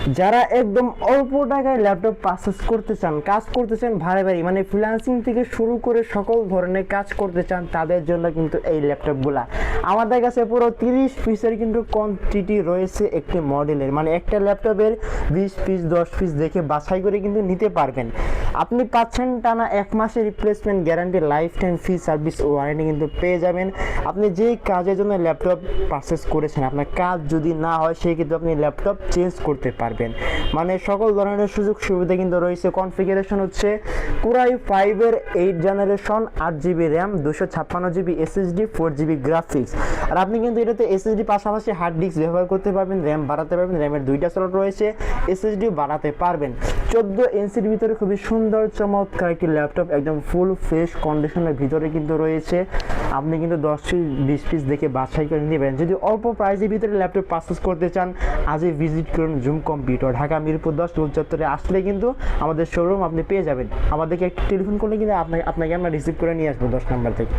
যারা একদম অল্প টাকায় ল্যাপটপ পারচেস করতে চান, কাজ করতে চান ভারী ভারী, মানে ফ্রিল্যান্সিং থেকে শুরু করে সকল ধরনের কাজ করতে চান, তাদের জন্য কিন্তু এই ল্যাপটপগুলা আমাদের কাছে পুরো 30 পিসের কিন্তু কোয়ান্টিটি রয়েছে একটি মডেলের, মানে একটা ল্যাপটপের 20 পিস 10 পিস দেখে বাছাই করে কিন্তু নিতে পারবেন। আপনি পাচ্ছেন টানা 1 মাসের replacement guarantee, life time free service warranty কিন্তু পেয়ে যাবেন। আপনি যেই কাজের জন্য ল্যাপটপ পারচেস করেছেন, আপনার কাজ যদি না হয় সেই কিন্তু আপনি ল্যাপটপ চেঞ্জ করতে পারবেন। মানে সকল ধরনের সুযোগ সুবিধা কিন্তু রয়েছে। কনফিগারেশন হচ্ছে কোরাই 5-এর 8 generation, 8GB RAM, 256GB SSD, 4GB graphics. আর আপনি কিন্তু এটাতে SSD পাশাপাশি হার্ড ডিস্ক ব্যবহার করতে পারবেন, র্যাম বাড়াতে পারবেন, র্যামের 2টা স্লট রয়েছে, SSD বাড়াতে পারবেন। 14 ইঞ্চির ভিতরে খুবই সুন্দর চমৎকার একটি ল্যাপটপ, একদম ফুল ফ্রেশ কন্ডিশনের ভিতরে কিন্তু রয়েছে। আপনি কিন্তু 10 পিস 20 পিস দেখে বাছাই করে নেবেন। যদি অল্প প্রাইসের ভিতরে ল্যাপটপ পারচেস করতে চান, আজই ভিজিট করুন জুম কম্পিউটার, ঢাকা মিরপুর 10 গোল চত্বরে আসলে কিন্তু আমাদের শোরুম আপনি পেয়ে যাবেন। আমাদেরকে একটি টেলিফোন করলে কিন্তু আপনাকে আমরা রিসিভ করে নিয়ে আসবো 10 নম্বর থেকে।